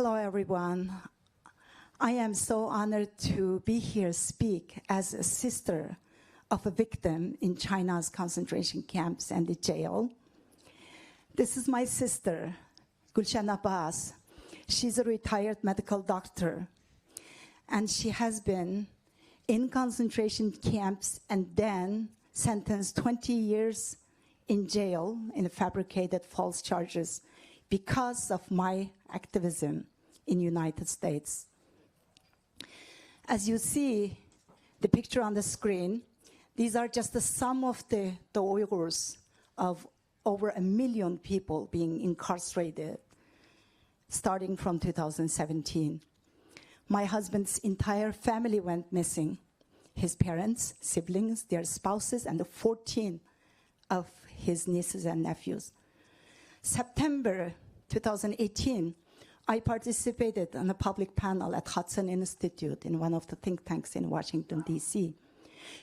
Hello, everyone. I am so honored to be here speak as a sister of a victim in China's concentration camps and the jail. This is my sister, Rushan Abbas. She's a retired medical doctor, and she has been in concentration camps and then sentenced 20 years in jail in fabricated false charges because of my activism in the United States. As you see the picture on the screen, these are just the sum of the Uyghurs of over 1 million people being incarcerated starting from 2017. My husband's entire family went missing. His parents, siblings, their spouses, and 14 of his nieces and nephews. September 2018, I participated in a public panel at Hudson Institute in one of the think tanks in Washington, D.C.,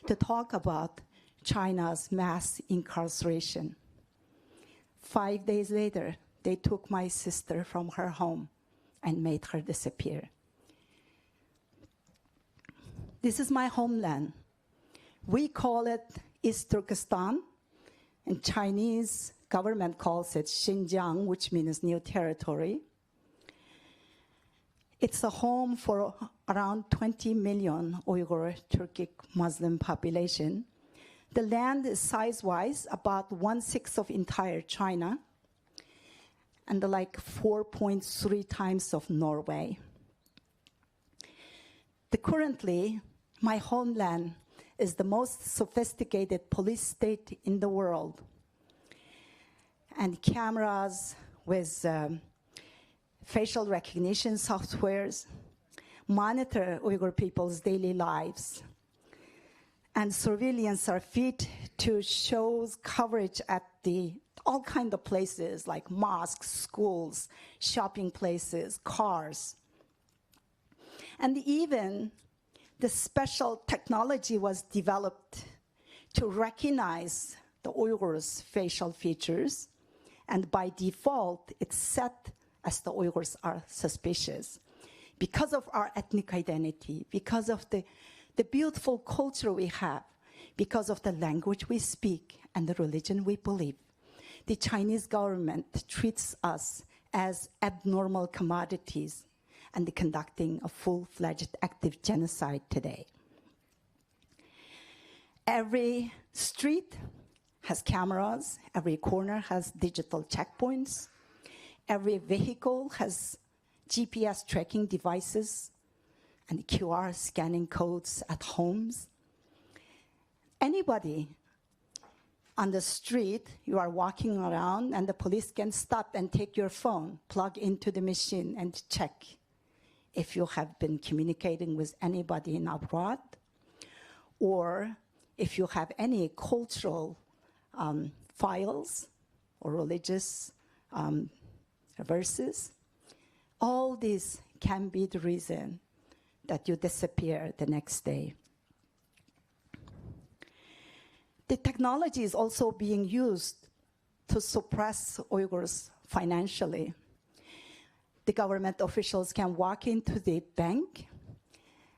to talk about China's mass incarceration. 5 days later, they took my sister from her home and made her disappear. This is my homeland. We call it East Turkestan, and Chinese government calls it Xinjiang, which means new territory. It's a home for around 20 million Uyghur Turkic Muslim population. The land is size-wise about 1/6 of entire China and like 4.3 times of Norway. Currently, my homeland is the most sophisticated police state in the world. And cameras with facial recognition softwares monitor Uyghur people's daily lives. And surveillance are fit to show coverage at all kinds of places like mosques, schools, shopping places, cars. And even the special technology was developed to recognize the Uyghurs' facial features. And by default, it's set as the Uyghurs are suspicious because of our ethnic identity, because of the beautiful culture we have, because of the language we speak and the religion we believe. The Chinese government treats us as abnormal commodities and conducting a full-fledged active genocide today. Every street has cameras, every corner has digital checkpoints, every vehicle has GPS tracking devices and QR scanning codes at homes. Anybody on the street, you are walking around and the police can stop and take your phone, plug into the machine and check if you have been communicating with anybody in abroad, or if you have any cultural files or religious verses. All these can be the reason that you disappear the next day. The technology is also being used to suppress Uyghurs financially. The government officials can walk into the bank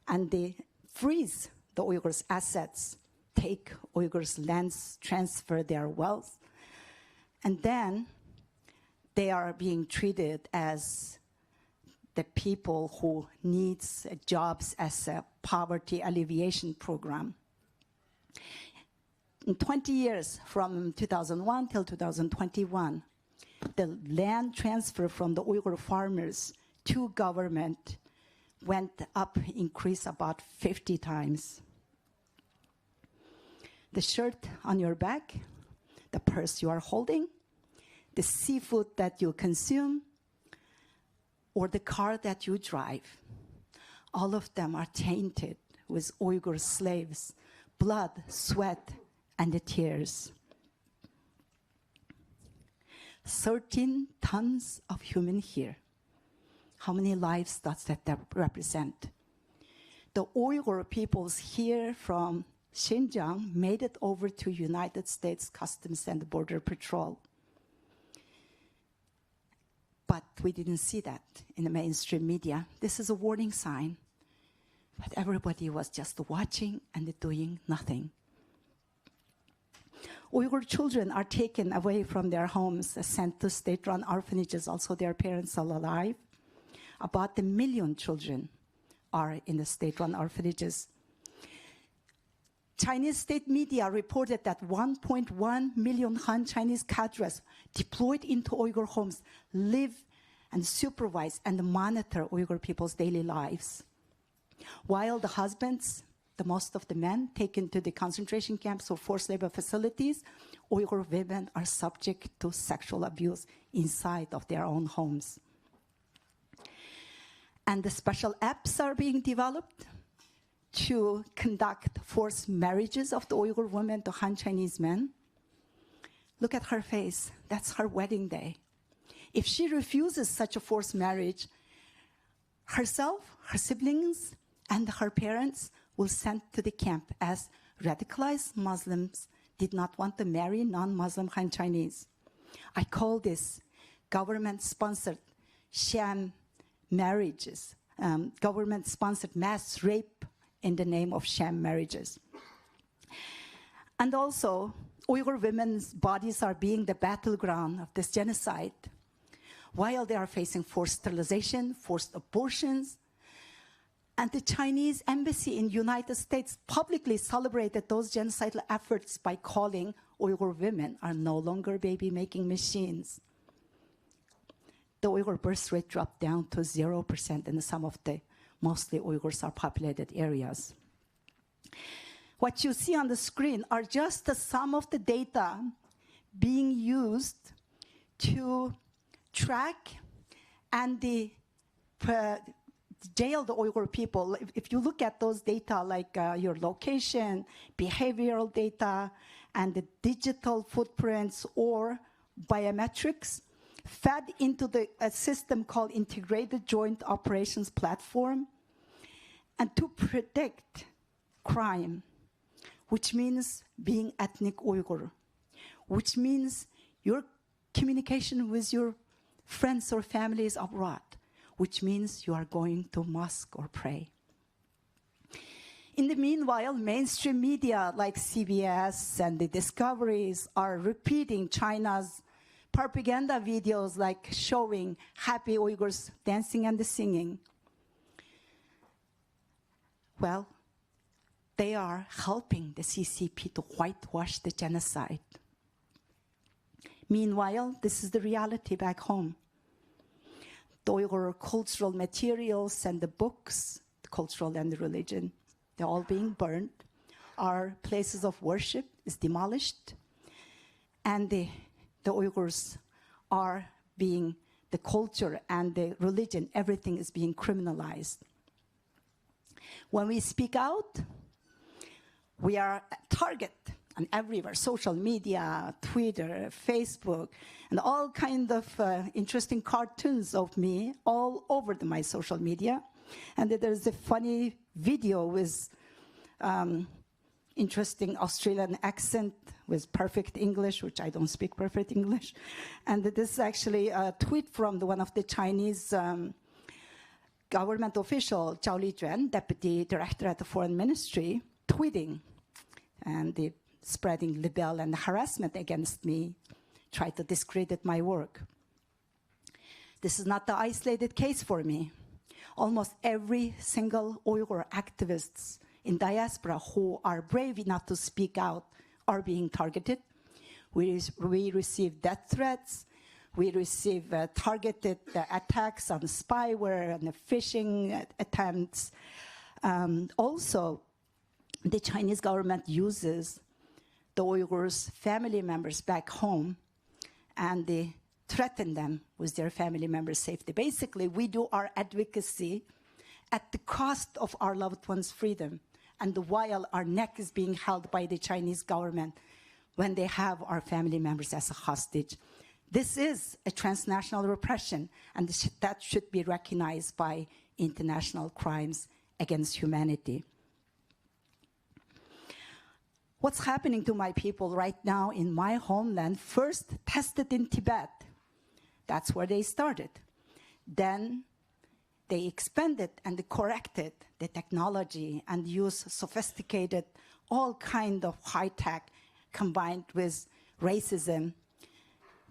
and they freeze the Uyghurs' assets, take Uyghurs' lands, transfer their wealth, and then they are being treated as the people who needs jobs as a poverty alleviation program. In 20 years, from 2001 till 2021, the land transfer from the Uyghur farmers to government went up, increased about 50 times. The shirt on your back, the purse you are holding, the seafood that you consume, or the car that you drive, all of them are tainted with Uyghur slaves' blood, sweat, and the tears. 13 tons of human hair. How many lives does that represent? The Uyghur peoples here from Xinjiang made it over to United States Customs and Border Patrol. But we didn't see that in the mainstream media. This is a warning sign. But everybody was just watching and doing nothing. Uyghur children are taken away from their homes, sent to state-run orphanages, also their parents are alive. About 1 million children are in the state-run orphanages. Chinese state media reported that 1.1 million Han Chinese cadres deployed into Uyghur homes live and supervise and monitor Uyghur people's daily lives. While the husbands, the most of the men taken to the concentration camps or forced labor facilities, Uyghur women are subject to sexual abuse inside of their own homes. And the special apps are being developed to conduct forced marriages of the Uyghur women to Han Chinese men. Look at her face. That's her wedding day. If she refuses such a forced marriage, herself, her siblings, and her parents will send to the camp, as radicalized Muslims did not want to marry non-Muslim Han Chinese. I call this government-sponsored sham marriages, government-sponsored mass rape in the name of sham marriages. And also, Uyghur women's bodies are being the battleground of this genocide. While they are facing forced sterilization, forced abortions, and the Chinese embassy in the United States publicly celebrated those genocidal efforts by calling Uyghur women are no longer baby-making machines. The Uyghur birth rate dropped down to 0% in some of the mostly Uyghurs are populated areas. What you see on the screen are just some of the data being used to track and jail the Uyghur people. If you look at those data, like your location, behavioral data, and the digital footprints or biometrics, fed into a system called Integrated Joint Operations Platform, and to predict crime, which means being ethnic Uyghur, which means your communication with your friends or families abroad, which means you are going to mosque or pray. In the meanwhile, mainstream media like CBS and the Discoveries are repeating China's propaganda videos, like showing happy Uyghurs dancing and singing. Well, they are helping the CCP to whitewash the genocide. Meanwhile, this is the reality back home. The Uyghur cultural materials and the books, the cultural and the religion, they're all being burned. Our places of worship is demolished. And the Uyghurs are being, the culture and the religion, everything is being criminalized. When we speak out, we are a target on everywhere, social media, Twitter, Facebook, and all kind of interesting cartoons of me all over my social media. And there's a funny video with interesting Australian accent with perfect English, which I don't speak perfect English. And this is actually a tweet from one of the Chinese government official, Zhao Lijuan, Deputy Director at the Foreign Ministry, tweeting and spreading libel and harassment against me, try to discredit my work. This is not the isolated case for me. Almost every single Uyghur activists in diaspora who are brave enough to speak out are being targeted. We receive death threats. We receive targeted attacks on spyware and phishing attempts. Also, the Chinese government uses the Uyghurs' family members back home, and they threaten them with their family members' safety. Basically, we do our advocacy at the cost of our loved ones' freedom, and while our neck is being held by the Chinese government when they have our family members as a hostage. This is a transnational repression, and that should be recognized by international crimes against humanity. What's happening to my people right now in my homeland, first tested in Tibet. That's where they started. Then they expanded and corrected the technology and used sophisticated, all kind of high tech combined with racism.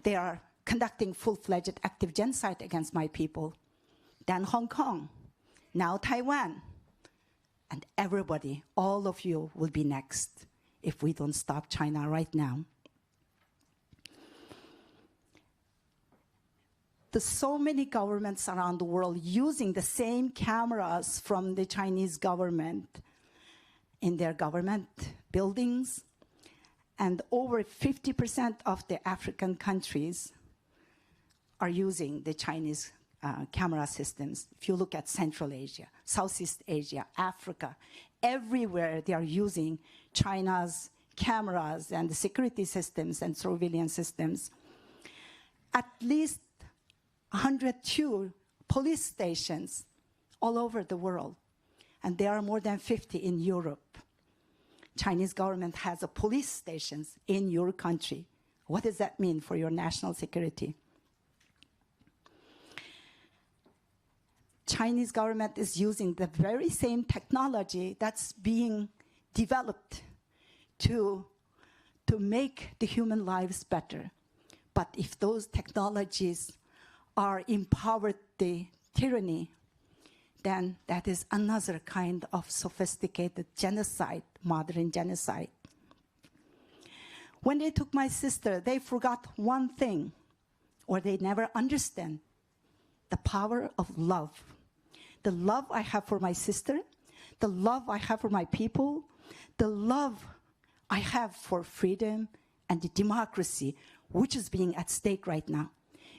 They are conducting full-fledged active genocide against my people. Then Hong Kong, now Taiwan. And everybody, all of you will be next if we don't stop China right now. There's so many governments around the world using the same cameras from the Chinese government in their government buildings. And over 50% of the African countries are using the Chinese camera systems. If you look at Central Asia, Southeast Asia, Africa, everywhere they are using China's cameras and the security systems and surveillance systems. At least 102 police stations all over the world, and there are more than 50 in Europe. Chinese government has a police stations in your country. What does that mean for your national security? Chinese government is using the very same technology that's being developed to make the human lives better. But if those technologies are empowered the tyranny, then that is another kind of sophisticated genocide, modern genocide. When they took my sister, they forgot one thing, or they never understand the power of love. The love I have for my sister, the love I have for my people, the love I have for freedom and the democracy, which is being at stake right now.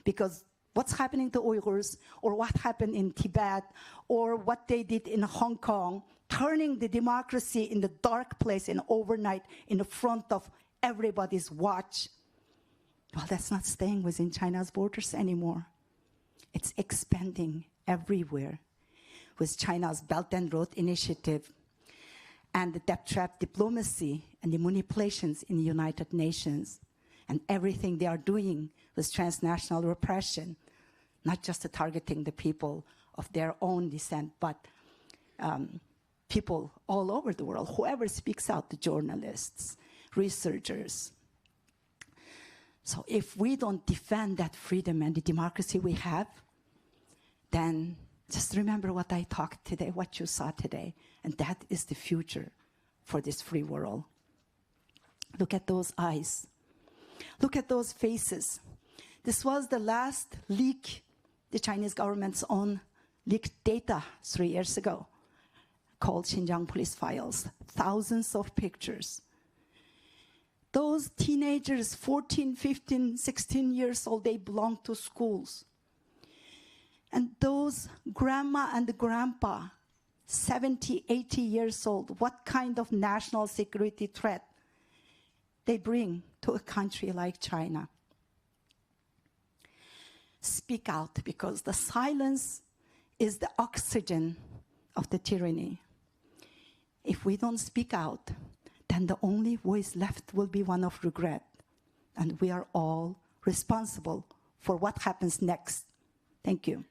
Because what's happening to Uyghurs, or what happened in Tibet, or what they did in Hong Kong, turning the democracy in the dark place and overnight in the front of everybody's watch, well, that's not staying within China's borders anymore. It's expanding everywhere with China's Belt and Road Initiative and the debt trap diplomacy and the manipulations in the United Nations and everything they are doing with transnational repression, not just targeting the people of their own descent, but people all over the world, whoever speaks out, the journalists, researchers. So if we don't defend that freedom and the democracy we have, then just remember what I talked today, what you saw today, and that is the future for this free world. Look at those eyes. Look at those faces. This was the last leak, the Chinese government's own leaked data 3 years ago, called Xinjiang Police Files. Thousands of pictures. Those teenagers, 14, 15, 16 years old, they belong to schools. And those grandma and grandpa, 70, 80 years old, what kind of national security threat they bring to a country like China? Speak out, because the silence is the oxygen of the tyranny. If we don't speak out, then the only voice left will be one of regret. And we are all responsible for what happens next. Thank you.